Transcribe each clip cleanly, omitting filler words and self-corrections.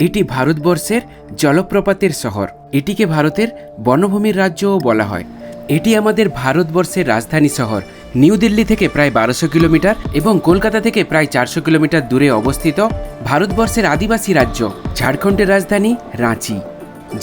এটি ভারতবর্ষের জলপ্রপাতের শহর। এটিকে ভারতের বনভূমির রাজ্যও বলা হয়। এটি আমাদের ভারতবর্ষের রাজধানী শহর। নিউ দিল্লি থেকে প্রায় 1200 কিলোমিটার এবং কলকাতা থেকে প্রায় 400 কিলোমিটার দূরে অবস্থিত ভারতবর্ষের আদিবাসী রাজ্য ঝাড়খণ্ডের রাজধানী রাঁচি।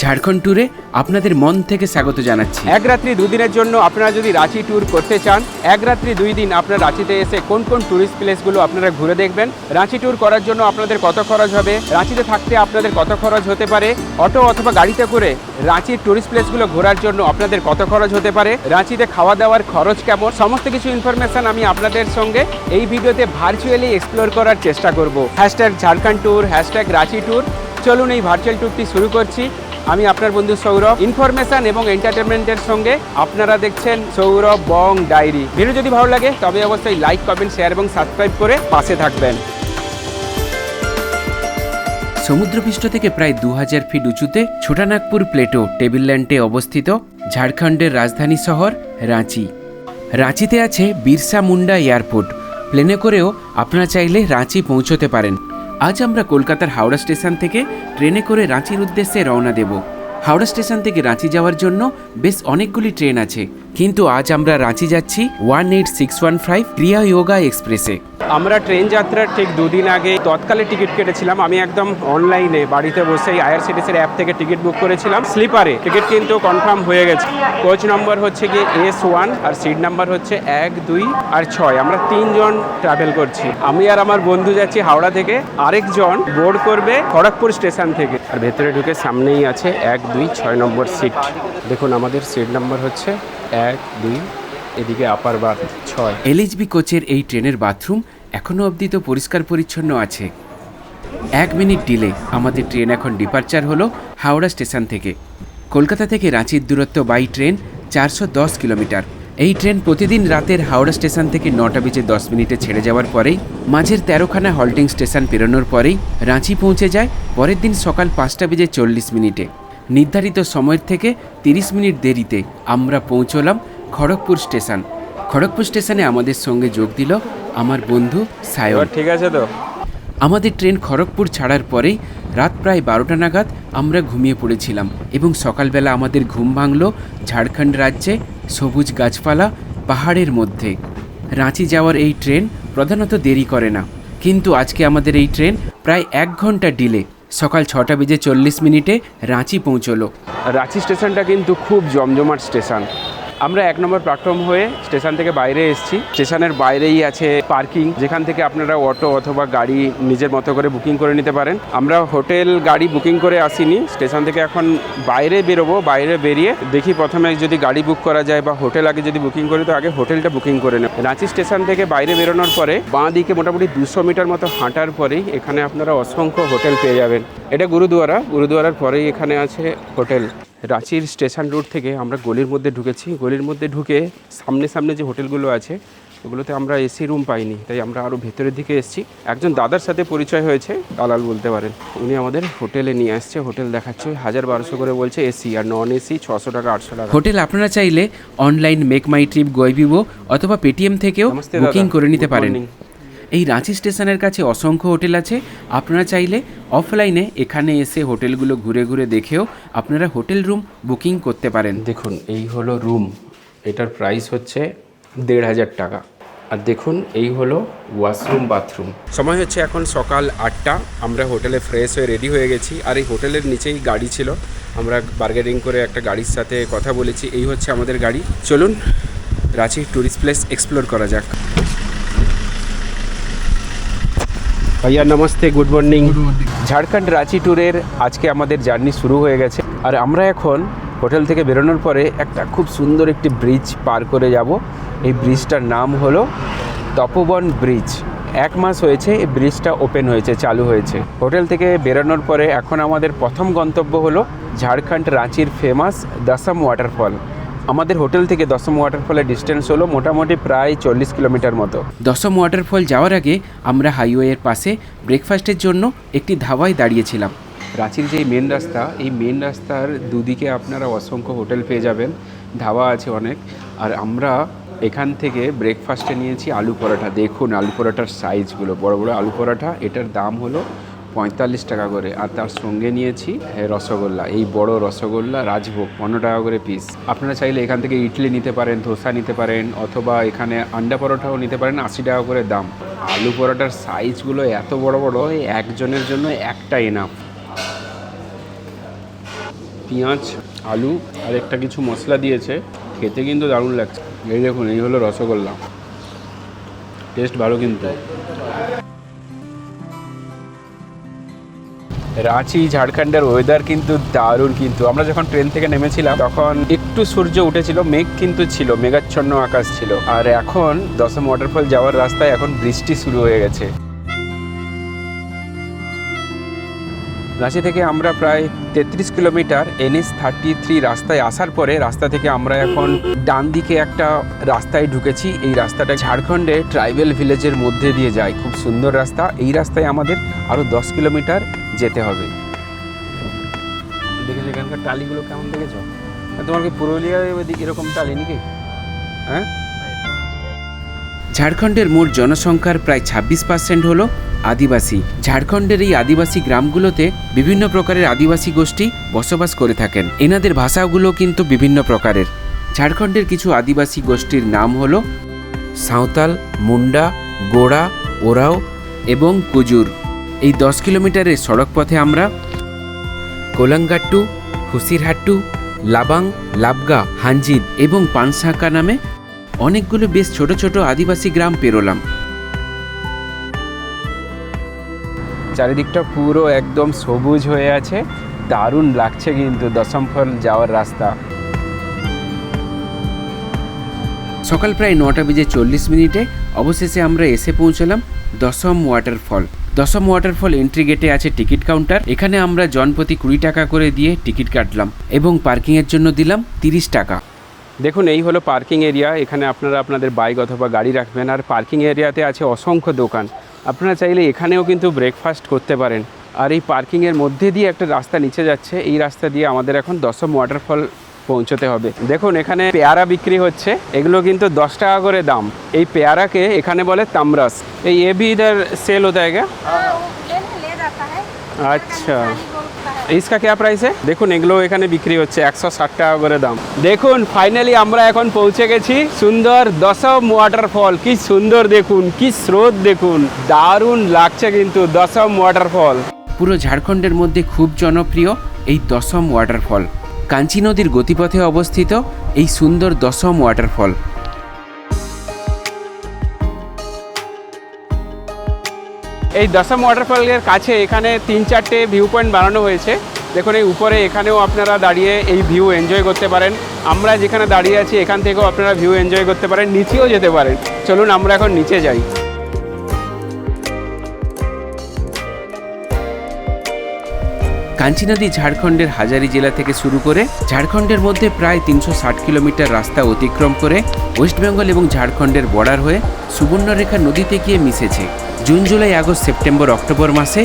ঝাড়খণ্ড ট্যুরে আপনাদের মন থেকে স্বাগত জানাচ্ছি। এক রাত্রি দুদিনের জন্য আপনারা যদি রাঁচি ট্যুর করতে চান, এক রাত্রি 2 দিন আপনারা রাঁচিতে এসে কোন কোন ট্যুরিস্ট প্লেসগুলো আপনারা ঘুরে দেখবেন, রাঁচি ট্যুর করার জন্য আপনাদের কত খরচ হবে, রাঁচিতে থাকতে আপনাদের কত খরচ হতে পারে, অটো অথবা গাড়িতে করে রাঁচির ট্যুরিস্ট প্লেসগুলো ঘোরার জন্য আপনাদের কত খরচ হতে পারে, রাঁচিতে খাওয়া দাওয়ার খরচ কেমন, সমস্ত কিছু ইনফরমেশন আমি আপনাদের সঙ্গে এই ভিডিওতে ভার্চুয়ালি এক্সপ্লোর করার চেষ্টা করব। #Jharkhand tour, #Ranchi tour. চলুন এই ভার্চুয়াল ট্যুরটি শুরু করছি। আমি আপনার বন্ধু সৌরভ। ইনফরমেশন এবং এন্টারটেনমেন্টের সঙ্গে আপনারা দেখছেন সৌরভ বং ডায়েরি। ভিডিও যদি ভালো লাগে তবে অবশ্যই লাইক, কমেন্ট, শেয়ার এবং সাবস্ক্রাইব করে পাশে থাকবেন। সমুদ্রপৃষ্ঠ থেকে প্রায় 2000 ফিট উঁচুতে ছোটানাগপুর প্লেটো টেবিল ল্যান্ডে অবস্থিত ঝাড়খণ্ডের রাজধানী শহর রাঁচি। রাঁচিতে আছে বিরসা মুন্ডা এয়ারপোর্ট। প্লেনে করেও আপনারা চাইলে রাঁচি পৌঁছতে পারেন। আজ আমরা কলকাতার হাওড়া স্টেশন থেকে ট্রেনে করে রাঁচির উদ্দেশ্যে রওনা দেব। হাওড়া স্টেশন থেকে রাঁচি যাওয়ার জন্য বেশ অনেকগুলি ট্রেন আছে, কিন্তু আজ আমরা রাঁচি যাচ্ছি 18615 ক্রিয়া যোগা এক্সপ্রেসে। আমরা ট্রেন যাত্রার ঠিক 2 দিন আগে তৎকালে টিকিট কেটেছিলাম। আমি একদম অনলাইনে বাড়িতে বসেই আইআরসিটিসির অ্যাপ থেকে টিকিট বুক করেছিলাম স্লিপারে। টিকিট কিন্তু কনফার্ম হয়ে গেছে। কোচ নম্বর হচ্ছে গিয়ে S1 আর সিট নাম্বার হচ্ছে 1, 2 আর 6। আমরা 3 জন ট্রাভেল করছি। আমি আর আমার বন্ধু যাচ্ছি হাওড়া থেকে, আরেকজন বোর্ড করবে খড়গপুর স্টেশন থেকে। আর ভেতরে ঢুকে সামনেই আছে 1, 2, 6 নম্বর সিট। দেখুন আমাদের সিট নাম্বার হচ্ছে 1, 2, এদিকে আপার বার্থ 6। LHB কোচের এই ট্রেনের বাথরুম এখনও অবধি তো পরিষ্কার পরিচ্ছন্ন আছে। 1 মিনিট ডিলে আমাদের ট্রেন এখন ডিপারচার হলো হাওড়া স্টেশন থেকে। কলকাতা থেকে রাঁচির দূরত্ব বাই ট্রেন 410 কিলোমিটার। এই ট্রেন প্রতিদিন রাতের হাওড়া স্টেশন থেকে 9টা বেজে 10 মিনিটে ছেড়ে যাওয়ার পরেই মাঝের 13খানা হল্টিং স্টেশন পেরোনোর পরেই রাঁচি পৌঁছে যায় পরের দিন সকাল 5টা বেজে 40 মিনিটে। নির্ধারিত সময়ের থেকে 30 মিনিট দেরিতে আমরা পৌঁছলাম খড়গপুর স্টেশন। খড়গপুর স্টেশনে আমাদের সঙ্গে যোগ দিল আমার বন্ধু সায়ন। ঠিক আছে তো। আমাদের ট্রেন খড়গপুর ছাড়ার পরেই রাত প্রায় 12টা নাগাদ আমরা ঘুমিয়ে পড়েছিলাম এবং সকালবেলা আমাদের ঘুম ভাঙল ঝাড়খণ্ড রাজ্যে সবুজ গাছপালা পাহাড়ের মধ্যে। রাঁচি যাওয়ার এই ট্রেন প্রধানত দেরি করে না, কিন্তু আজকে আমাদের এই ট্রেন প্রায় 1 ঘন্টা ডিলে সকাল 6টা বেজে 40 মিনিটে রাঁচি পৌঁছলো। রাঁচি স্টেশনটা কিন্তু খুব জমজমাট স্টেশন। আমরা 1 নম্বর প্ল্যাটফর্ম হয়ে স্টেশন থেকে বাইরে এসেছি। স্টেশনের বাইরেই আছে পার্কিং, যেখান থেকে আপনারা অটো অথবা গাড়ি নিজের মতো করে বুকিং করে নিতে পারেন। আমরা হোটেল গাড়ি বুকিং করে আসিনি, স্টেশন থেকে এখন বাইরে বেরোবো। বাইরে বেরিয়ে দেখি প্রথমে যদি গাড়ি বুক করা যায় বা হোটেল আগে যদি বুকিং করি তো আগে হোটেলটা বুকিং করে নেব। রাঁচি স্টেশন থেকে বাইরে বেরোনোর পরে বাঁ দিকে মোটামুটি 200 মিটার মতো হাঁটার পরেই এখানে আপনারা অসংখ্য হোটেল পেয়ে যাবেন। এটা গুরুদুয়ারার পরেই এখানে আছে হোটেল। রাঁচির স্টেশন রোড থেকে আমরা গলির মধ্যে ঢুকেছি। গলির মধ্যে ঢুকে সামনে যে হোটেলগুলো আছে ওগুলোতে আমরা এসি রুম পাইনি, তাই আমরা আরও ভেতরের দিকে এসেছি। একজন দাদার সাথে পরিচয় হয়েছে, দালাল বলতে পারেন। উনি আমাদের হোটেলে নিয়ে আসছে। হোটেল দেখাচ্ছে 1000-1200 করে বলছে এসি, আর নন এসি 600 টাকা 800 টাকা। হোটেল আপনারা চাইলে অনলাইন মেক মাই ট্রিপ, গোয়বিবো অথবা পেটিএম থেকেও বুকিং করে নিতে পারেন। এই রাঁচি স্টেশনের কাছে অসংখ্য হোটেল আছে। আপনারা চাইলে অফলাইনে এখানে এসে হোটেলগুলো ঘুরে ঘুরে দেখেও আপনারা হোটেল রুম বুকিং করতে পারেন। দেখুন এই হলো রুম, এটার প্রাইস হচ্ছে 1500 টাকা। আর দেখুন এই হলো ওয়াশরুম, বাথরুম। সময় হচ্ছে এখন সকাল 8টা। আমরা হোটেলে ফ্রেশ হয়ে রেডি হয়ে গেছি। আর এই হোটেলের নিচেই গাড়ি ছিল, আমরা বার্গেনিং করে একটা গাড়ির সাথে কথা বলেছি। এই হচ্ছে আমাদের গাড়ি। চলুন রাঁচি ট্যুরিস্ট প্লেস এক্সপ্লোর করা যাক। ভাইয়া নমস্তে, গুড মর্নিং। ঝাড়খণ্ড রাঁচি ট্যুরের আজকে আমাদের জার্নি শুরু হয়ে গেছে। আর আমরা এখন হোটেল থেকে বেরোনোর পরে একটা খুব সুন্দর একটি ব্রিজ পার করে যাব। এই ব্রিজটার নাম হলো তপোবন ব্রিজ। 1 মাস হয়েছে এই ব্রিজটা ওপেন হয়েছে, চালু হয়েছে। হোটেল থেকে বেরোনোর পরে এখন আমাদের প্রথম গন্তব্য হলো ঝাড়খণ্ড রাঁচির ফেমাস দশম ওয়াটারফল। আমাদের হোটেল থেকে দশম ওয়াটারফলের ডিস্টেন্স হলো মোটামুটি প্রায় 40 কিলোমিটার মতো। দশম ওয়াটারফল যাওয়ার আগে আমরা হাইওয়ের পাশে ব্রেকফাস্টের জন্য একটি ধাবায় দাঁড়িয়েছিলাম। রাঁচির যে মেন রাস্তা, এই মেন রাস্তার দুদিকে আপনারা অসংখ্য হোটেল পেয়ে যাবেন, ধাবা আছে অনেক। আর আমরা এখান থেকে ব্রেকফাস্টে নিয়েছি আলু পরোটা। দেখুন আলু পরোটার সাইজগুলো, বড় বড় আলু পরোটা। এটার দাম হলো 45 টাকা করে, আর তার সঙ্গে নিয়েছি রসগোল্লা, এই বড় রসগোল্লা রাজভোগ 15 টাকা করে পিস। আপনারা চাইলে এখান থেকে ইডলি নিতে পারেন, ধোসা নিতে পারেন, অথবা এখানে আন্ডা পরোটাও নিতে পারেন, 80 টাকা করে দাম। আলু পরোটার সাইজগুলো এত বড় বড়, একজনের জন্য একটা এনাফ। পেঁয়াজ, আলু আর একটা কিছু মশলা দিয়েছে, খেতে কিন্তু দারুণ লাগছে। এই দেখুন, এই হলো রসগোল্লা, টেস্ট ভালো কিন্তু। রাঁচি ঝাড়খণ্ডের ওয়েদার কিন্তু দারুণ। কিন্তু আমরা যখন ট্রেন থেকে নেমেছিলাম তখন একটু সূর্য উঠেছিল, মেঘ কিন্তু ছিল, মেঘাচ্ছন্ন আকাশ ছিল। আর এখন দশম ওয়াটারফল যাওয়ার রাস্তায় এখন বৃষ্টি শুরু হয়ে গেছে। রাঁচি থেকে আমরা প্রায় 33 কিলোমিটার NH-33 রাস্তায় আসার পরে রাস্তা থেকে আমরা এখন ডান দিকে একটা রাস্তায় ঢুকেছি। এই রাস্তাটা ঝাড়খণ্ডে ট্রাইবেল ভিলেজের মধ্যে দিয়ে যায়, খুব সুন্দর রাস্তা। এই রাস্তায় আমাদের আরও 10 কিলোমিটার যেতে হবে। দেখেছো এখানকার টালিগুলো কেমন দেখেছো? তোমার কি পুরুলিয়ায় এরকম টালি নাকি? হ্যাঁ, ঝাড়খণ্ডের মোট জনসংখ্যার প্রায় 26% হলো আদিবাসী। ঝাড়খণ্ডের এই আদিবাসী গ্রামগুলোতে বিভিন্ন প্রকারের আদিবাসী গোষ্ঠী বসবাস করে থাকেন। এনাদের ভাষাগুলো কিন্তু বিভিন্ন প্রকারের। ঝাড়খণ্ডের কিছু আদিবাসী গোষ্ঠীর নাম হলো সাঁওতাল, মুন্ডা, গোড়া, ওরাও এবং কুজুর। এই 10 কিলোমিটারের সড়ক পথে আমরা কোলাঙ্গাট্টু, হুসিরহাট্টু, লাবাং, লাবগা, হাঞ্জিদ এবং পানসাঁকা নামে অনেকগুলো বেশ ছোট ছোট আদিবাসী গ্রাম পেরোলাম। চারিদিকটা পুরো একদম সবুজ হয়ে আছে, দারুণ লাগছে কিন্তু দশমফল যাওয়ার রাস্তা। সকাল প্রায় 9:40 অবশেষে আমরা এসে পৌঁছলাম দশম ওয়াটারফল। দশম ওয়াটারফল এন্ট্রি গেটে আছে টিকিট কাউন্টার। এখানে আমরা জনপ্রতি 20 টাকা করে দিয়ে টিকিট কাটলাম এবং পার্কিংয়ের জন্য দিলাম 30 টাকা। দেখুন, এই হলো পার্কিং এরিয়া। এখানে আপনারা আপনাদের বাইক অথবা গাড়ি রাখবেন। আর পার্কিং এরিয়াতে আছে অসংখ্য দোকান। আপনারা চাইলে এখানেও কিন্তু ব্রেকফাস্ট করতে পারেন। আর এই পার্কিংয়ের মধ্যে দিয়ে একটা রাস্তা নিচে যাচ্ছে, এই রাস্তা দিয়ে আমাদের এখন দশম ওয়াটারফল পৌঁছতে হবে। দেখুন, এখানে পেয়ারা বিক্রি হচ্ছে, এগুলো কিন্তু 10 টাকা করে দাম। এই পেয়ারাকে এখানে বলে তামরাস। এই এ ভি ইধার সেল होता है क्या? আচ্ছা, इसका क्या प्राइस है? দেখুন, এগুলো এখানে বিক্রি হচ্ছে 160 টাকা করে দাম। দেখুন, ফাইনালি আমরা এখন পৌঁছে গেছি সুন্দর দশম ওয়াটারফল। কি সুন্দর দেখুন, কি স্রোত দেখুন, দারুণ লাগছে কিন্তু দশম ওয়াটারফল। পুরো ঝাড়খণ্ডের মধ্যে খুব জনপ্রিয় এই দশম ওয়াটারফল। কাঞ্চি নদীর গতিপথে অবস্থিত এই সুন্দর দশম ওয়াটারফল। এই দশম ওয়াটারফলের কাছে এখানে 3-4টে ভিউ পয়েন্ট বানানো হয়েছে। দেখুন, এই উপরে এখানেও আপনারা দাঁড়িয়ে এই ভিউ এনজয় করতে পারেন। আমরা যেখানে দাঁড়িয়ে আছি এখান থেকেও আপনারা ভিউ এনজয় করতে পারেন, নিচেও যেতে পারেন। চলুন আমরা এখন নিচে যাই। কাঞ্চি নদী ঝাড়খণ্ডের হাজারি জেলা থেকে শুরু করে ঝাড়খণ্ডের মধ্যে প্রায় 360 কিলোমিটার রাস্তা অতিক্রম করে ওয়েস্ট বেঙ্গল এবং ঝাড়খণ্ডের বর্ডার হয়ে সুবর্ণরেখা নদীতে গিয়ে মিশেছে। June, July, August, September, October মাসে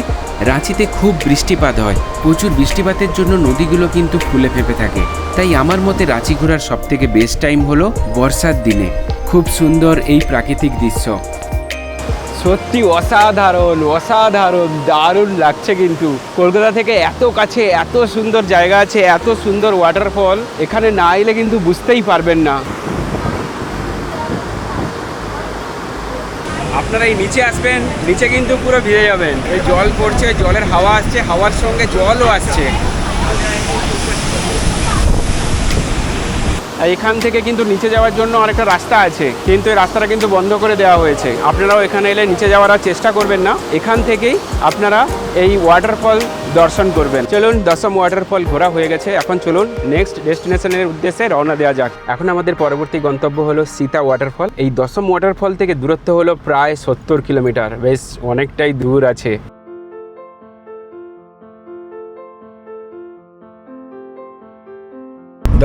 রাঁচিতে খুব বৃষ্টিপাত হয়। প্রচুর বৃষ্টিপাতের জন্য নদীগুলো কিন্তু ফুলে ফেঁপে থাকে। তাই আমার মতে রাঁচি ঘোরার সবথেকে বেস্ট টাইম হলো বর্ষার দিনে। খুব সুন্দর এই প্রাকৃতিক দৃশ্য। সত্যি অসাধারণ অসাধারণ, দারুণ লাগছে কিন্তু। কলকাতা থেকে এত কাছে এত সুন্দর জায়গা আছে, এত সুন্দর ওয়াটারফল, এখানে না এলে কিন্তু বুঝতেই পারবেন না। আপনারা এই নিচে আসবেন, নিচে কিন্তু পুরো ভিজে যাবেন। এই জল পড়ছে, জলের হাওয়া আসছে, হাওয়ার সঙ্গে জলও আসছে। এখান থেকে কিন্তু নিচে যাওয়ার জন্য আরেকটা রাস্তা আছে, কিন্তু এই রাস্তাটা কিন্তু বন্ধ করে দেওয়া হয়েছে। আপনারাও এখানে এলে নিচে যাওয়ার আর চেষ্টা করবেন না, এখান থেকেই আপনারা এই ওয়াটারফল দর্শন করবেন। চলুন, দশম ওয়াটারফল ঘোরা হয়ে গেছে, এখন চলুন নেক্সট ডেস্টিনেশনের উদ্দেশ্যে রওনা দেওয়া যাক। এখন আমাদের পরবর্তী গন্তব্য হলো সীতা ওয়াটারফল। এই দশম ওয়াটারফল থেকে দূরত্ব হলো প্রায় 70 কিলোমিটার, বেশ অনেকটাই দূর আছে।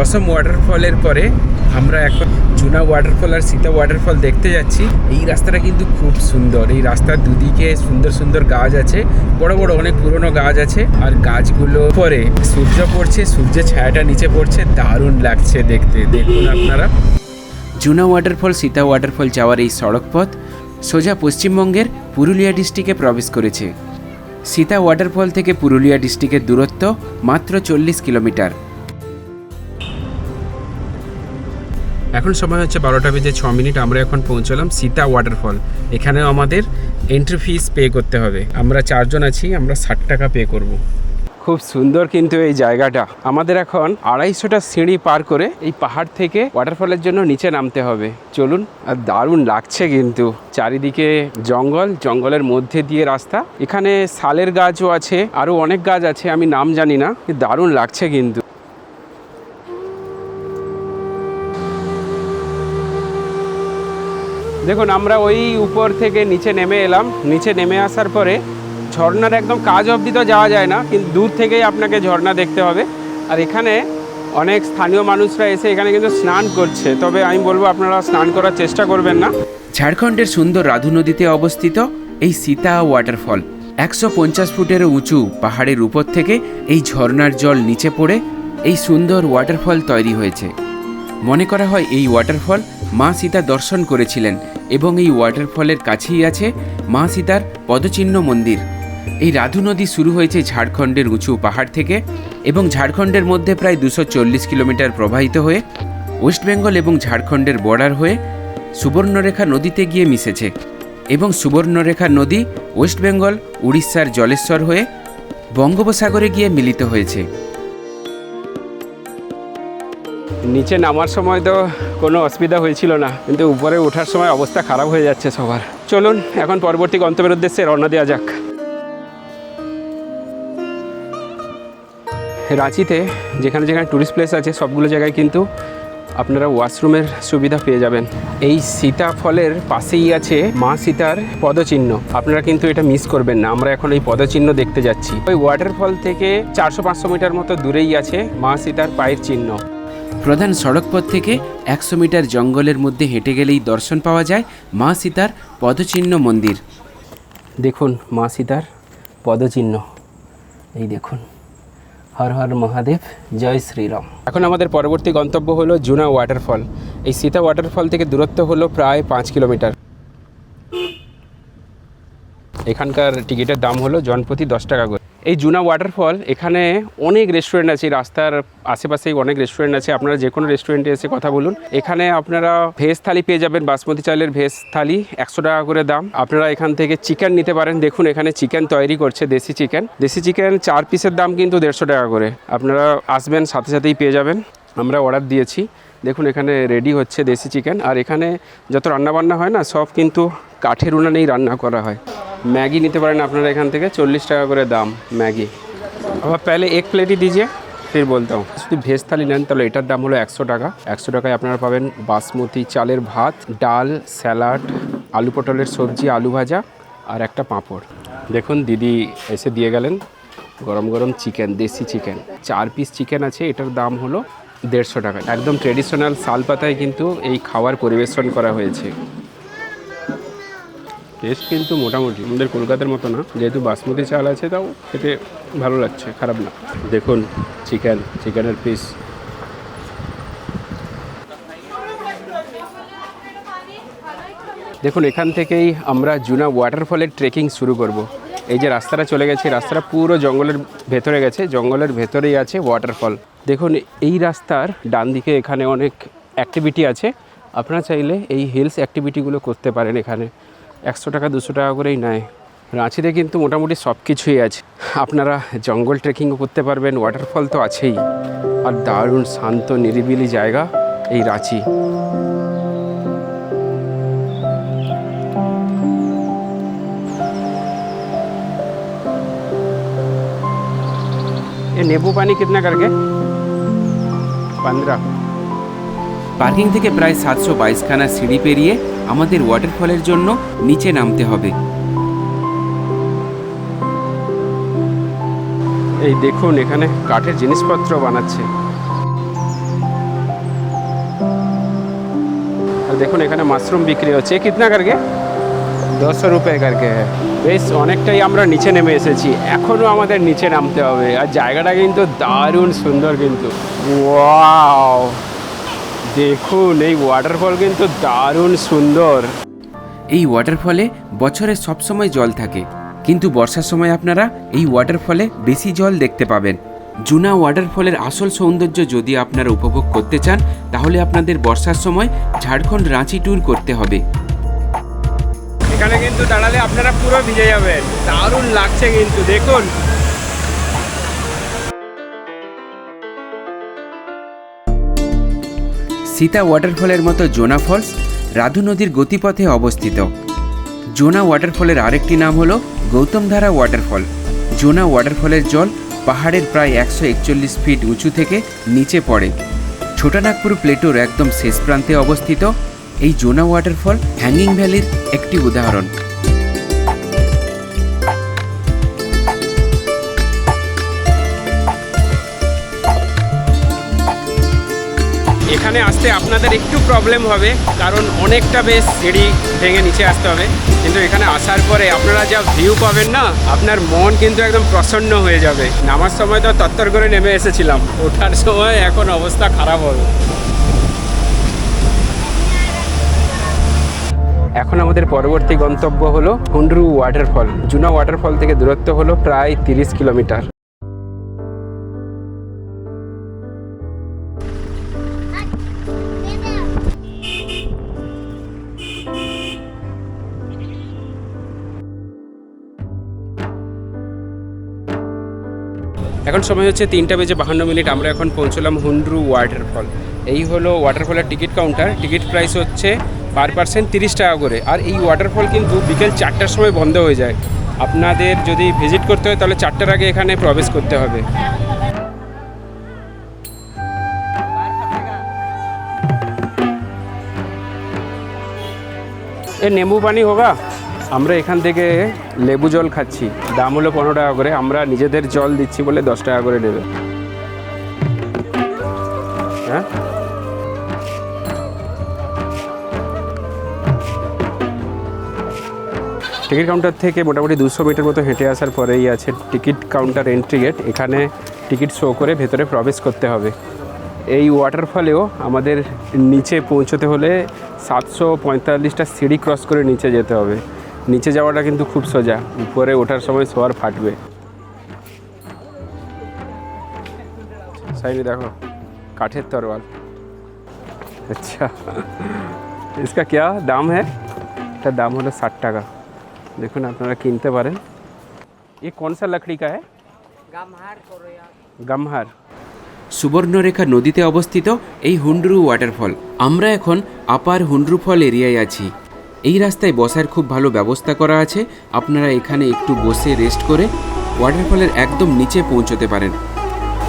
দশম ওয়াটারফলের পরে আমরা এখন জুনা ওয়াটারফল আর সীতা ওয়াটারফল দেখতে যাচ্ছি। এই রাস্তাটা কিন্তু খুব সুন্দর। এই রাস্তার দুদিকে সুন্দর সুন্দর গাছ আছে, বড় বড় অনেক পুরনো গাছ আছে। আর গাছগুলো পরে সূর্য পড়ছে, সূর্যের ছায়াটা নিচে পড়ছে, দারুণ লাগছে দেখতে। দেখুন আপনারা, জুনা ওয়াটারফল, সীতা ওয়াটারফল যাওয়ার এই সড়ক পথ সোজা পশ্চিমবঙ্গের পুরুলিয়া ডিস্ট্রিক্টে প্রবেশ করেছে। সীতা ওয়াটারফল থেকে পুরুলিয়া ডিস্ট্রিক্টের দূরত্ব মাত্র 40 কিলোমিটার। এখন সময় হচ্ছে 12:06। আমরা এখন পৌঁছলাম সীতা ওয়াটারফল। এখানেও আমাদের এন্ট্রি ফিস পে করতে হবে। আমরা 4 জন আছি, আমরা 60 টাকা পে করব। খুব সুন্দর কিন্তু এই জায়গাটা। আমাদের এখন 250টা সিঁড়ি পার করে এই পাহাড় থেকে ওয়াটারফলের জন্য নিচে নামতে হবে। চলুন। আর দারুণ লাগছে কিন্তু, চারিদিকে জঙ্গল, জঙ্গলের মধ্যে দিয়ে রাস্তা। এখানে শালের গাছও আছে, আরও অনেক গাছ আছে, আমি নাম জানি না। দারুণ লাগছে কিন্তু। দেখুন, আমরা ওই উপর থেকে নিচে নেমে এলাম। নিচে নেমে আসার পরে ঝর্ণার একদম কাজ অবধি তো যাওয়া যায় না, কিন্তু দূর থেকেই আপনাকে ঝর্ণা দেখতে হবে। আর এখানে অনেক স্থানীয় মানুষরা এসে এখানে কিন্তু স্নান করছে, তবে আমি বলবো আপনারা স্নান করার চেষ্টা করবেন না। ঝাড়খণ্ডের সুন্দর রাধু নদীতে অবস্থিত এই সীতা ওয়াটারফল 150 ফুটেরও উঁচু পাহাড়ের উপর থেকে এই ঝর্ণার জল নিচে পড়ে এই সুন্দর ওয়াটারফল তৈরি হয়েছে। মনে করা হয় এই ওয়াটারফল মা সীতা দর্শন করেছিলেন এবং এই ওয়াটারফলের কাছেই আছে মা সীতার পদচিহ্ন মন্দির। এই রাধু নদী শুরু হয়েছে ঝাড়খণ্ডের উঁচু পাহাড় থেকে এবং ঝাড়খণ্ডের মধ্যে প্রায় 240 কিলোমিটার প্রবাহিত হয়ে ওয়েস্ট বেঙ্গল এবং ঝাড়খণ্ডের বর্ডার হয়ে সুবর্ণরেখা নদীতে গিয়ে মিশেছে এবং সুবর্ণরেখা নদী ওয়েস্ট বেঙ্গল উড়িষ্যার জলেশ্বর হয়ে বঙ্গোপসাগরে গিয়ে মিলিত হয়েছে। নিচে নামার সময় তো কোনো অসুবিধা হয়েছিল না, কিন্তু উপরে ওঠার সময় অবস্থা খারাপ হয়ে যাচ্ছে সবার। চলুন এখন পরবর্তী গন্তব্যের উদ্দেশ্যে রওনা দেওয়া যাক। রাঁচিতে যেখানে যেখানে টুরিস্ট প্লেস আছে সবগুলো জায়গায় কিন্তু আপনারা ওয়াশরুমের সুবিধা পেয়ে যাবেন। এই সীতা ফলের পাশেই আছে মা সীতার পদচিহ্ন, আপনারা কিন্তু এটা মিস করবেন না। আমরা এখন এই পদচিহ্ন দেখতে যাচ্ছি। ওই ওয়াটারফল থেকে 400-500 মিটার মতো দূরেই আছে মা সীতার পায়ের চিহ্ন। প্রধান সড়কপথ থেকে 100 মিটার জঙ্গলের মধ্যে হেঁটে গেলেই দর্শন পাওয়া যায় মা সীতার পদচিহ্ন মন্দির। দেখুন মা সীতার পদচিহ্ন, এই দেখুন। হর হর মহাদেব, জয় শ্রীরাম। এখন আমাদের পরবর্তী গন্তব্য হলো জুনা ওয়াটারফল। এই সীতা ওয়াটারফল থেকে দূরত্ব হলো প্রায় 5 কিলোমিটার। এখানকার টিকিটের দাম হলো জনপ্রতি 10 টাকা করে। এই জুনা ওয়াটারফল, এখানে অনেক রেস্টুরেন্ট আছে, রাস্তার আশেপাশেই অনেক রেস্টুরেন্ট আছে। আপনারা যে কোনো রেস্টুরেন্টে এসে কথা বলুন। এখানে আপনারা ভেজ থালি পেয়ে যাবেন, বাসমতি চালের ভেজ থালি, 100 টাকা করে দাম। আপনারা এখান থেকে চিকেন নিতে পারেন। দেখুন এখানে চিকেন তৈরি করছে, দেশি চিকেন। দেশি চিকেন 4 পিসের দাম কিন্তু 150 টাকা করে। আপনারা আসবেন, সাথে সাথেই পেয়ে যাবেন। আমরা অর্ডার দিয়েছি, দেখুন এখানে রেডি হচ্ছে দেশি চিকেন। আর এখানে যত রান্নাবান্না হয় না, সব কিন্তু কাঠের উনানেই রান্না করা হয়। मैगी নিতে পারেন আপনারা এখান থেকে, 40 টাকা করে দাম मैगी। अब पहले एक प्लेट ही दीजिए, फिर बोलता हूँ। যদি ভেজ থালি নেন তাহলে এটার দাম হলো 100 টাকা। 100 টাকায় আপনারা পাবেন বাসমতি চালের ভাত, ডাল, স্যালাড, আলু পটলের সবজি, আলু ভাজা আর একটা পাঁপড়। দেখুন দিদি এসে দিয়ে গেলেন গরম গরম চিকেন, দেশি চিকেন। 4 পিস চিকেন আছে, এটার দাম হলো 150 টাকা। একদম ট্রেডিশনাল শাল পাতায় কিন্তু এই খাবার পরিবেশন করা হয়েছে। টেস্ট কিন্তু মোটামুটি আমাদের কলকাতার মতো না, যেহেতু বাসমতি চাল আছে, তাও খেতে ভালো লাগছে, খারাপ না। দেখুন চিকেনের পিস। দেখুন এখান থেকেই আমরা জুনা ওয়াটারফলের ট্রেকিং শুরু করব। এই যে রাস্তাটা চলে গেছে, রাস্তাটা পুরো জঙ্গলের ভেতরে গেছে, জঙ্গলের ভেতরেই আছে ওয়াটারফল। দেখুন এই রাস্তার ডান দিকে এখানে অনেক অ্যাক্টিভিটি আছে, আপনারা চাইলে এই হিলস অ্যাক্টিভিটিগুলো করতে পারেন। এখানে 100 টাকা 200 টাকা করেই নেয়। রাঁচিতে কিন্তু মোটামুটি সব কিছুই আছে, আপনারা জঙ্গল ট্রেকিংও করতে পারবেন, ওয়াটারফল তো আছেই, আর দারুণ শান্ত নিরিবিলি জায়গা এই রাঁচি। ये नींबू पानी कितना करके? 15। পার্কিং থেকে প্রায় 722 খানা সিঁড়ি পেরিয়ে আমাদের ওয়াটারফলের জন্য নিচে নামতে হবে। এই দেখুন এখানে কাঠের জিনিসপত্র বানাচ্ছে। আর দেখুন এখানে মাশরুম বিক্রি হচ্ছে। কিতনা করকে? 200 রুপিয়ে করকে। বেশ অনেকটাই আমরা নিচে নেমে এসেছি, এখনও আমাদের নিচে নামতে হবে। আর জায়গাটা কিন্তু দারুণ সুন্দর কিন্তু। ওয়াও, দেখুন এই ওয়াটারফল কিন্তু দারুণ সুন্দর। এই ওয়াটারফলে বছরে সবসময় জল থাকে, কিন্তু বর্ষার সময় আপনারা এই ওয়াটারফলে বেশি জল দেখতে পাবেন। জুনা ওয়াটারফলের আসল সৌন্দর্য যদি আপনারা উপভোগ করতে চান তাহলে আপনাদের বর্ষার সময় ঝাড়খণ্ড রাঁচি ট্যুর করতে হবে। এখানে কিন্তু দাঁড়ালে আপনারা পুরো ভিজে যাবেন, দারুণ লাগছে কিন্তু দেখুন। সীতা ওয়াটারফলের মতো জোনা ফলস রাধু নদীর গতিপথে অবস্থিত। জোনা ওয়াটারফলের আরেকটি নাম হলো গৌতমধারা ওয়াটারফল। জোনা ওয়াটারফলের জল পাহাড়ের প্রায় 141 ফিট উঁচু থেকে নিচে পড়ে। ছোটানাগপুর প্লেটোর একদম শেষ প্রান্তে অবস্থিত এই জোনা ওয়াটারফল হ্যাঙ্গিং ভ্যালির একটি উদাহরণ। এখানে আসতে আপনাদের একটু প্রবলেম হবে, কারণ অনেকটা বেশ সিঁড়ি ভেঙে নিচে আসতে হবে, কিন্তু এখানে আসার পরে আপনারা যা ভিউ পাবেন না, আপনার মন কিন্তু একদম প্রসন্ন হয়ে যাবে। নামার সময় তো তত্তর করে নেমে এসেছিলাম, ওঠার সময় এখন অবস্থা খারাপ হবে। এখন আমাদের পরবর্তী গন্তব্য হলো হুন্ডরু ওয়াটারফল। জুনা ওয়াটারফল থেকে দূরত্ব হলো প্রায় 30 কিলোমিটার। এখন সময় হচ্ছে 3:52। আমরা এখন পৌঁছলাম হুন্ডরু ওয়াটারফল। এই হলো ওয়াটারফলের টিকিট কাউন্টার। টিকিট প্রাইস হচ্ছে পার পার্সন 30 টাকা করে। আর এই ওয়াটারফল কিন্তু বিকেল 4টার সময় বন্ধ হয়ে যায়। আপনাদের যদি ভিজিট করতে হয় তাহলে 4টার আগে এখানে প্রবেশ করতে হবে। এ নেমু পানি হোগা? আমরা এখান থেকে লেবু জল খাচ্ছি, দাম হলো 15 টাকা করে। আমরা নিজেদের জল দিচ্ছি বলে 10 টাকা করে নেবে। হ্যাঁ, টিকিট কাউন্টার থেকে মোটামুটি 200 মিটার মতো হেঁটে আসার পরেই আছে টিকিট কাউন্টার এন্ট্রি গেট। এখানে টিকিট শো করে ভেতরে প্রবেশ করতে হবে। এই ওয়াটারফলেও আমাদের নিচে পৌঁছতে হলে 745টা সিঁড়ি ক্রস করে নিচে যেতে হবে। নিচে যাওয়াটা কিন্তু খুব সোজা, উপরে ওঠার সময় সোয়ার ফাটবে। সাইডে দেখো কাঠের তরোয়াল। আচ্ছা, इसका क्या দাম হ্যাঁ? এটার দাম হলো 60 টাকা। দেখুন আপনারা কিনতে পারেন। ये कौन सा लकड़ी का है? गमहार। সুবর্ণরেখা নদীতে অবস্থিত এই হুন্ডরু ওয়াটারফল। আমরা এখন আপার হুন্ডরু ফল এরিয়ায় আছি। এই রাস্তায় বসার খুব ভালো ব্যবস্থা করা আছে। আপনারা এখানে একটু বসে রেস্ট করে ওয়াটারফলের একদম নিচে পৌঁছতে পারেন।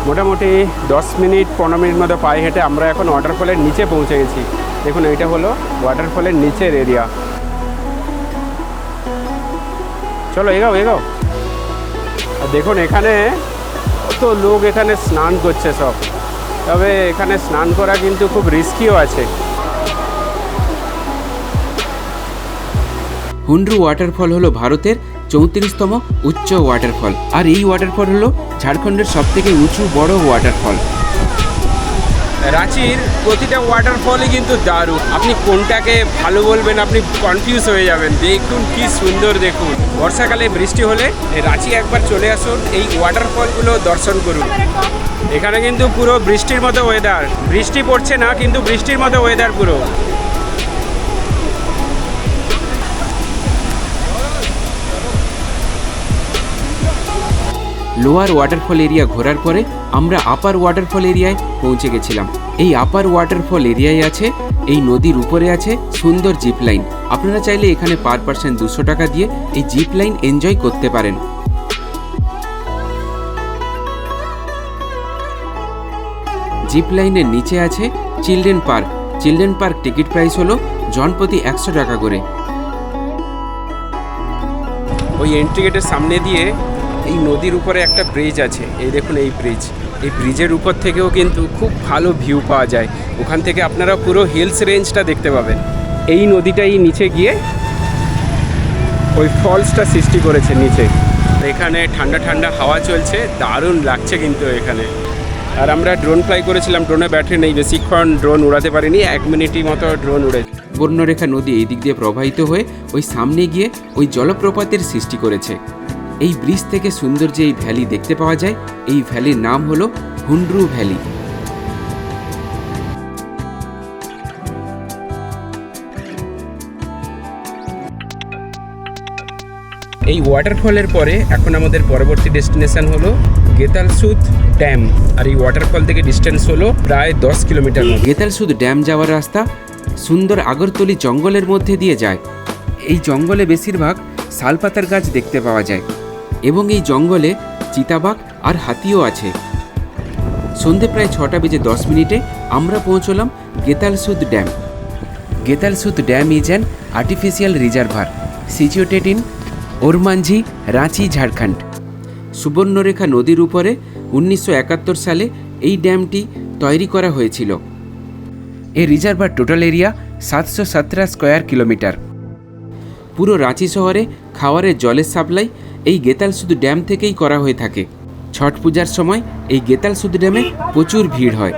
মোটামুটি 10 মিনিট 15 মিনিট মতো পায়ে হেঁটে আমরা এখন ওয়াটারফলের নিচে পৌঁছে গেছি। দেখুন এইটা হলো ওয়াটারফলের নিচের এরিয়া। চলো এগাও এগাও। আর দেখুন এখানে কত লোক এখানে স্নান করছে সব। তবে এখানে স্নান করা কিন্তু খুব রিস্কিও আছে। হুন্ডরু ওয়াটারফল হলো ভারতের 34তম উচ্চ ওয়াটারফল। আর এই ওয়াটারফল হলো ঝাড়খণ্ডের সবথেকে উঁচু বড় ওয়াটারফল। রাঁচির প্রতিটা ওয়াটারফলই কিন্তু দারুণ। আপনি কোনটাকে ভালো বলবেন আপনি কনফিউজ হয়ে যাবেন। দেখুন কি সুন্দর। দেখুন বর্ষাকালে বৃষ্টি হলে রাঁচি একবার চলে আসুন, এই ওয়াটারফলগুলো দর্শন করুন। এখানে কিন্তু পুরো বৃষ্টির মতো ওয়েদার। বৃষ্টি পড়ছে না কিন্তু বৃষ্টির মতো ওয়েদার পুরো। লোয়ার ওয়াটারফল এরিয়া ঘোরার পরে আমরা আপার ওয়াটারফল এরিয়ায় পৌঁছে গেছিলাম। এই আপার ওয়াটারফল এরিয়ায় আছে, এই নদীর উপরে আছে সুন্দর জিপ লাইন। আপনারা চাইলে এখানে পার পার্সন 200 টাকা দিয়ে এই জিপ লাইন এনজয় করতে পারেন। জিপ লাইনের নিচে আছে children park. Children park ticket price হলো জনপ্রতি 100 টাকা করে। ওই এন্ট্রি গেটের সামনে দিয়ে এই নদীর উপরে একটা ব্রিজ আছে। এই দেখুন এই ব্রিজ। এই ব্রিজের উপর থেকেও কিন্তু খুব ভালো ভিউ পাওয়া যায়। ওখান থেকে আপনারা পুরো হিলস রেঞ্জটা দেখতে পাবেন। এই নদীটাই নিচে গিয়ে ওই ফলসটা সৃষ্টি করেছে নিচে। এখানে ঠান্ডা ঠান্ডা হাওয়া চলছে, দারুণ লাগছে কিন্তু এখানে। আর আমরা ড্রোন ফ্লাই করেছিলাম, ড্রোনে ব্যাটারি নেই, বেশিক্ষণ ড্রোন উড়াতে পারিনি, 1 মিনিটই মতো ড্রোন উড়েছে। সুবর্ণরেখা নদী এই দিক দিয়ে প্রবাহিত হয়ে ওই সামনে গিয়ে ওই জলপ্রপাতের সৃষ্টি করেছে। এই ব্রিজ থেকে সুন্দর যে এই ভ্যালি দেখতে পাওয়া যায়, এই ভ্যালির নাম হলো হুন্ড্রু ভ্যালি। এই ওয়াটারফলের পরে এখন আমাদের পরবর্তী ডেস্টিনেশন হলো গেতালসুদ ড্যাম। আর এই ওয়াটারফল থেকে ডিস্টেন্স হলো প্রায় 10 কিলোমিটার। গেতালসুদ ড্যাম যাওয়ার রাস্তা সুন্দর আগরতলি জঙ্গলের মধ্যে দিয়ে যায়। এই জঙ্গলে বেশিরভাগ শালপাতার গাছ দেখতে পাওয়া যায় এবং এই জঙ্গলে চিতাবাঘ আর হাতিও আছে। সন্ধে প্রায় 6:10 আমরা পৌঁছলাম Getalsud dam. Getalsud dam is an artificial reservoir situated in Ormanjhi, Ranchi, Jharkhand. Subarnarekha নদীর উপরে 1971 সালে এই ড্যামটি তৈরি করা হয়েছিল। এই reservoir total area 717 square kilometre. পুরো রাঁচি শহরে খাওয়ারের জলের সাপ্লাই এই গেতালসুদ ড্যাম থেকেই করা হয়ে থাকে। ছট পূজার সময় এই গেতালসুদ ড্যামে প্রচুর ভিড় হয়।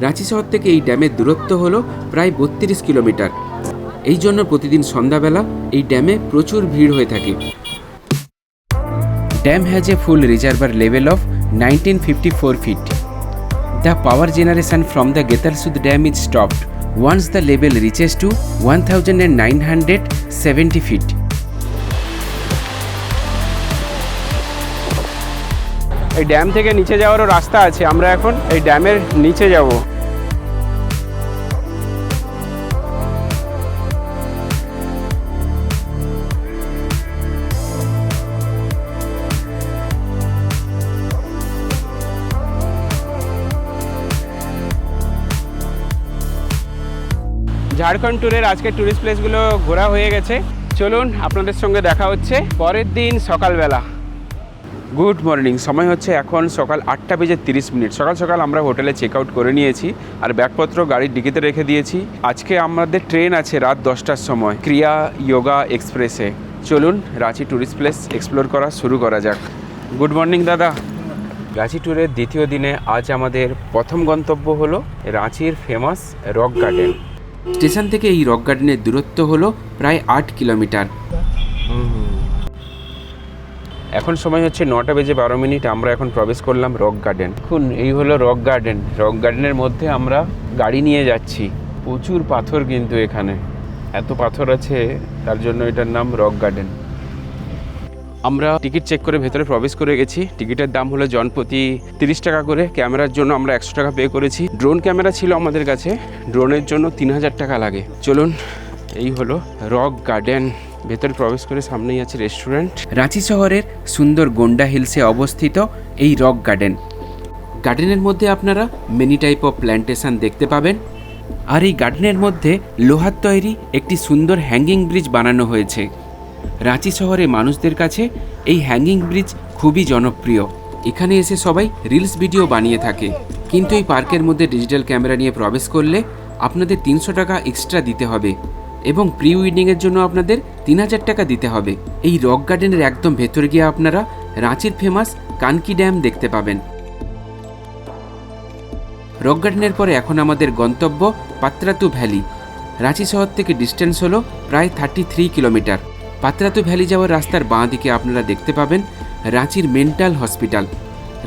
রাঁচি শহর থেকে এই ড্যামের দূরত্ব হলো প্রায় 32 কিলোমিটার। এই জন্য প্রতিদিন সন্ধ্যাবেলা এই ড্যামে প্রচুর ভিড় হয়ে থাকে। Dam has a full reservoir level of 1954 feet. The power generation from the Getarsud Dam is stopped once the level reaches to 1970 feet. এই ড্যাম থেকে নিচে যাওয়ারও রাস্তা আছে। আমরা এখন এই ড্যামের নিচে যাব। ঝাড়খণ্ড ট্যুরের আজকের ট্যুরিস্ট প্লেসগুলো ঘোরা হয়ে গেছে। চলুন আপনাদের সঙ্গে দেখা হচ্ছে পরের দিন সকালবেলা। Good morning. সময় হচ্ছে এখন সকাল 8:30। সকাল সকাল আমরা হোটেলে চেক আউট করে নিয়েছি আর ব্যাগপত্র গাড়ির ডিকিতে রেখে দিয়েছি। আজকে আমাদের ট্রেন আছে রাত 10টার সময় ক্রিয়া যোগা এক্সপ্রেসে। চলুন রাঁচি ট্যুরিস্ট প্লেস এক্সপ্লোর করা শুরু করা যাক। গুড মর্নিং দাদা। রাঁচি ট্যুরের দ্বিতীয় দিনে আজ আমাদের প্রথম গন্তব্য হলো রাঁচির ফেমাস রক গার্ডেন। স্টেশন থেকে এই রক গার্ডেনের দূরত্ব হলো প্রায় 8 কিলোমিটার। এখন সময় হচ্ছে 9:12। আমরা এখন প্রবেশ করলাম রক গার্ডেন। এখন এই হলো রক গার্ডেন। রক গার্ডেনের মধ্যে আমরা গাড়ি নিয়ে যাচ্ছি। প্রচুর পাথর কিন্তু এখানে, এত পাথর আছে তার জন্য এটার নাম রক গার্ডেন। আমরা টিকিট চেক করে ভেতরে প্রবেশ করে গেছি। টিকিটের দাম হলো জনপ্রতি 30 টাকা করে। ক্যামেরার জন্য আমরা 100 টাকা পে করেছি। ড্রোন ক্যামেরা ছিল আমাদের কাছে, ড্রোনের জন্য 3000 টাকা লাগে। চলুন, এই হলো রক গার্ডেন। ভেতরে প্রবেশ করে সামনেই আছে রেস্টুরেন্ট। রাঁচি শহরের সুন্দর গোন্ডা হিলসে অবস্থিত এই রক গার্ডেন। গার্ডেনের মধ্যে আপনারা মেনি টাইপ অফ প্ল্যান্টেশন দেখতে পাবেন। আর এই গার্ডেনের মধ্যে লোহার তৈরি একটি সুন্দর হ্যাঙ্গিং ব্রিজ বানানো হয়েছে। রাঁচি শহরে মানুষদের কাছে এই হ্যাঙ্গিং ব্রিজ খুবই জনপ্রিয়। এখানে এসে সবাই রিলস ভিডিও বানিয়ে থাকে। কিন্তু এই পার্কের মধ্যে ডিজিটাল ক্যামেরা নিয়ে প্রবেশ করলে আপনাদের 300 টাকা এক্সট্রা দিতে হবে এবং প্রি ওয়েডিংয়ের জন্য আপনাদের 3000 টাকা দিতে হবে। এই রক গার্ডেনের একদম ভেতরে গিয়ে আপনারা রাঁচির ফেমাস কানকি ড্যাম দেখতে পাবেন। রক গার্ডেনের পরে এখন আমাদের গন্তব্য পাত্রাতু ভ্যালি। রাঁচি শহর থেকে ডিস্টেন্স হলো প্রায় 33 কিলোমিটার। পাত্রাতু ভ্যালি যাওয়ার রাস্তার বাঁ দিকে আপনারা দেখতে পাবেন রাঁচির মেন্টাল হসপিটাল।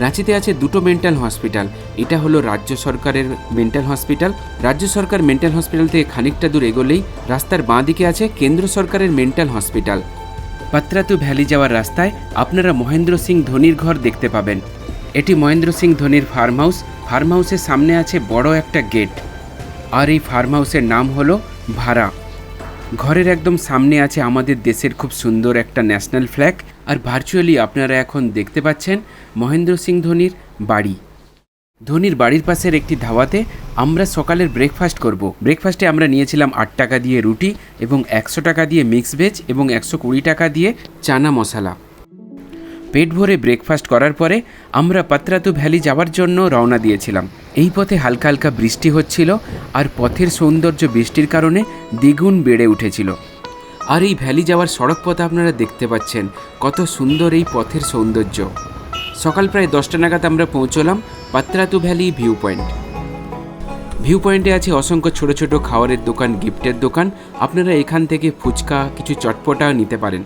রাঁচিতে আছে দুটো মেন্টাল হসপিটাল। এটা হলো রাজ্য সরকারের মেন্টাল হসপিটাল। রাজ্য সরকার মেন্টাল হসপিটাল থেকে খানিকটা দূর এগোলেই রাস্তার বাঁ দিকে আছে কেন্দ্র সরকারের মেন্টাল হসপিটাল। পাত্রাতু ভ্যালি যাওয়ার রাস্তায় আপনারা মহেন্দ্র সিং ধোনির ঘর দেখতে পাবেন। এটি মহেন্দ্র সিং ধোনির ফার্ম হাউস। ফার্ম হাউসের সামনে আছে বড় একটা গেট, আর এই ফার্ম হাউসের নাম হলো ভাড়া। ঘরের একদম সামনে আছে আমাদের দেশের খুব সুন্দর একটা ন্যাশনাল ফ্ল্যাগ। আর ভার্চুয়ালি আপনারা এখন দেখতে পাচ্ছেন মহেন্দ্র সিং ধোনির বাড়ি। ধোনির বাড়ির পাশের একটি ধাবাতে আমরা সকালের ব্রেকফাস্ট করব। ব্রেকফাস্টে আমরা নিয়েছিলাম 8 টাকা দিয়ে রুটি এবং 100 টাকা দিয়ে মিক্স ভেজ এবং 120 টাকা দিয়ে চানা মশলা। পেট ভরে ব্রেকফাস্ট করার পরে আমরা পাত্রাতু ভ্যালি যাওয়ার জন্য রওনা দিয়েছিলাম। এই পথে হালকা হালকা বৃষ্টি হচ্ছিল আর পথের সৌন্দর্য বৃষ্টির কারণে দ্বিগুণ বেড়ে উঠেছিল। আর এই ভ্যালি যাওয়ার সড়ক পথ আপনারা দেখতে পাচ্ছেন কত সুন্দর এই পথের সৌন্দর্য। সকাল প্রায় 10টা নাগাদ আমরা পৌঁছলাম Patratu valley view point. View পয়েন্টে আছে অসংখ্য ছোট ছোট খাবারের দোকান, গিফটের দোকান। আপনারা এখান থেকে ফুচকা, কিছু চটপটা নিতে পারেন।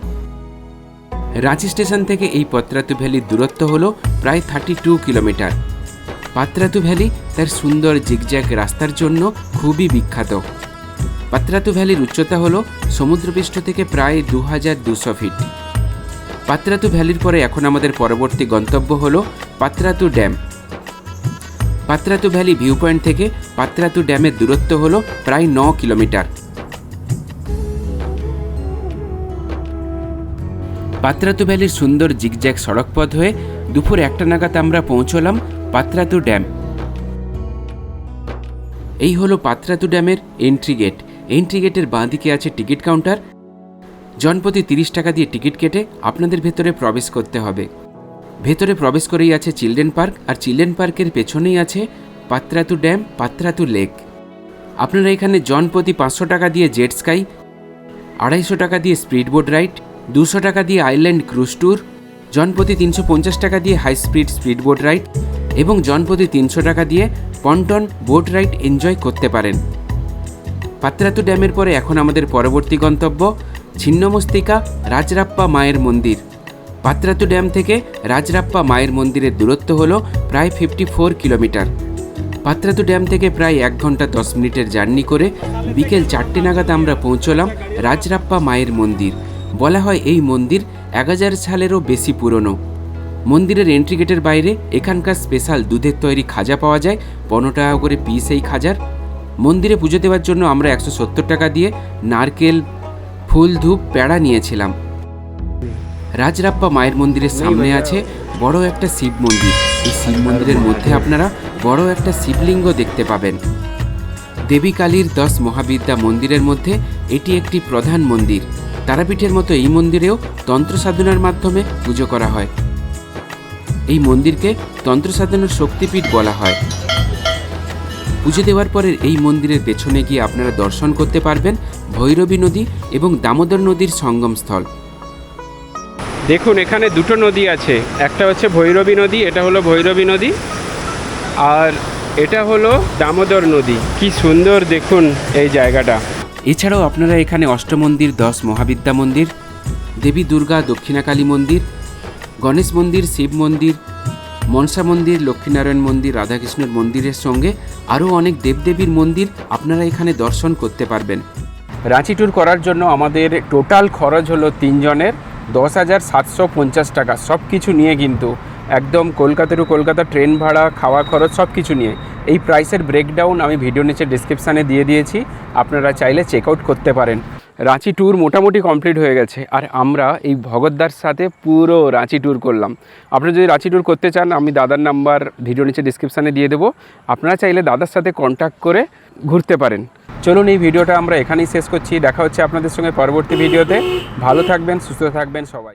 রাঁচি স্টেশন থেকে এই পাত্রাতু ভ্যালির দূরত্ব হলো প্রায় 32 কিলোমিটার। পাত্রাতু ভ্যালি তার সুন্দর জিগজ্যাগ রাস্তার জন্য খুবই বিখ্যাত। পাত্রাতু ভ্যালির উচ্চতা হলো সমুদ্রপৃষ্ঠ থেকে প্রায় 2200 ফিট। পাত্রাতু ভ্যালির পরে এখন আমাদের পরবর্তী গন্তব্য হলো Patratu dam. Patratu valley view point থেকে পাত্রাতু ড্যামের দূরত্ব হলো প্রায় 9 কিলোমিটার। পাত্রাতু ভ্যালির সুন্দর জিগজ্যাগ সড়ক পথ হয়ে দুপুর 1টা নাগাদ আমরা পৌঁছলাম পাত্রাতু ড্যাম। এই হলো পাত্রাতু ড্যামের এন্ট্রি গেট। এন্ট্রি গেটের বাঁ দিকে আছে টিকিট কাউন্টার। জনপ্রতি 30 টাকা দিয়ে টিকিট কেটে আপনাদের ভেতরে প্রবেশ করতে হবে। ভেতরে প্রবেশ করেই আছে চিলড্রেন পার্ক, আর চিলড্রেন পার্কের পেছনেই আছে পাত্রাতু ড্যাম, পাত্রাতু লেক। আপনারা এখানে জনপ্রতি 500 টাকা দিয়ে জেট স্কাই, 250 টাকা দিয়ে স্পিড বোট রাইড, 200 টাকা দিয়ে আইল্যান্ড ক্রুজ ট্যুর, জনপ্রতি 350 টাকা দিয়ে হাই স্পিড বোট রাইড এবং জনপ্রতি 300 টাকা দিয়ে পন্টন বোট রাইড এনজয় করতে পারেন। পাত্রাতু ড্যামের পরে এখন আমাদের পরবর্তী গন্তব্য ছিন্নমস্তিকা রাজরাপ্পা মায়ের মন্দির। পাত্রাতু ড্যাম থেকে রাজরাপ্পা মায়ের মন্দিরের দূরত্ব হলো প্রায় 54 কিলোমিটার। পাত্রাতু ড্যাম থেকে প্রায় 1 ঘন্টা 10 মিনিটের জার্নি করে বিকেল 4টে নাগাদ আমরা পৌঁছলাম রাজরাপ্পা মায়ের মন্দির। বলা হয় এই মন্দির 1000 সালেরও বেশি পুরনো। মন্দিরের এন্ট্রি গেটের বাইরে এখানকার স্পেশাল দুধের তৈরি খাজা পাওয়া যায়, 15 টাকা করে পিস এই খাজার। মন্দিরে পুজো দেওয়ার জন্য আমরা 170 টাকা দিয়ে নারকেল, ফুল, ধূপ, পেড়া নিয়েছিলাম। রাজরাপ্পা মায়ের মন্দিরের সামনে আছে বড় একটা শিব মন্দির। এই শিব মন্দিরের মধ্যে আপনারা বড় একটা শিবলিঙ্গ দেখতে পাবেন। দেবী কালীর 10 মহাবিদ্যা মন্দিরের মধ্যে এটি একটি প্রধান মন্দির। তারাপীঠের মতো এই মন্দিরেও তন্ত্র সাধনার মাধ্যমে পুজো করা হয়। এই মন্দিরকে তন্ত্র সাধনার শক্তিপীঠ বলা হয়। পুজো দেওয়ার পরে এই মন্দিরের পেছনে গিয়ে আপনারা দর্শন করতে পারবেন ভৈরবী নদী এবং দামোদর নদীর সঙ্গমস্থল। দেখুন এখানে দুটো নদী আছে, একটা হচ্ছে ভৈরবী নদী, এটা হলো ভৈরবী নদী, আর এটা হলো দামোদর নদী। কি সুন্দর দেখুন এই জায়গাটা। এছাড়াও আপনারা এখানে অষ্টমন্দির, 10 মহাবিদ্যা মন্দির, দেবী দুর্গা দক্ষিণাকালী মন্দির, গণেশ মন্দির, শিব মন্দির, মনসা মন্দির, লক্ষ্মীনারায়ণ মন্দির, রাধাকৃষ্ণের মন্দিরের সঙ্গে আরও অনেক দেবদেবীর মন্দির আপনারা এখানে দর্শন করতে পারবেন। রাঁচি ট্যুর করার জন্য আমাদের টোটাল খরচ হলো 3 জনের 10,750 টাকা, সব কিছু নিয়ে, কিন্তু একদম কলকাতা টু কলকাতা ট্রেন ভাড়া, খাওয়া খরচ সব কিছু নিয়ে। এই প্রাইসের ব্রেকডাউন আমি ভিডিও নিচে ডিসক্রিপশানে দিয়ে দিয়েছি, আপনারা চাইলে চেক আউট করতে পারেন। রাঁচি ট্যুর মোটামুটি কমপ্লিট হয়ে গেছে, আর আমরা এই ভগতদার সাথে পুরো রাঁচি ট্যুর করলাম। আপনারা যদি রাঁচি ট্যুর করতে চান, আমি দাদার নাম্বার ভিডিও নিচে ডিসক্রিপশানে দিয়ে দেবো, আপনারা চাইলে দাদার সাথে কন্ট্যাক্ট করে ঘুরতে পারেন। চলুন এই ভিডিওটা আমরা এখানেই শেষ করছি। দেখা হচ্ছে আপনাদের সঙ্গে পরবর্তী ভিডিওতে। ভালো থাকবেন, সুস্থ থাকবেন সবাই।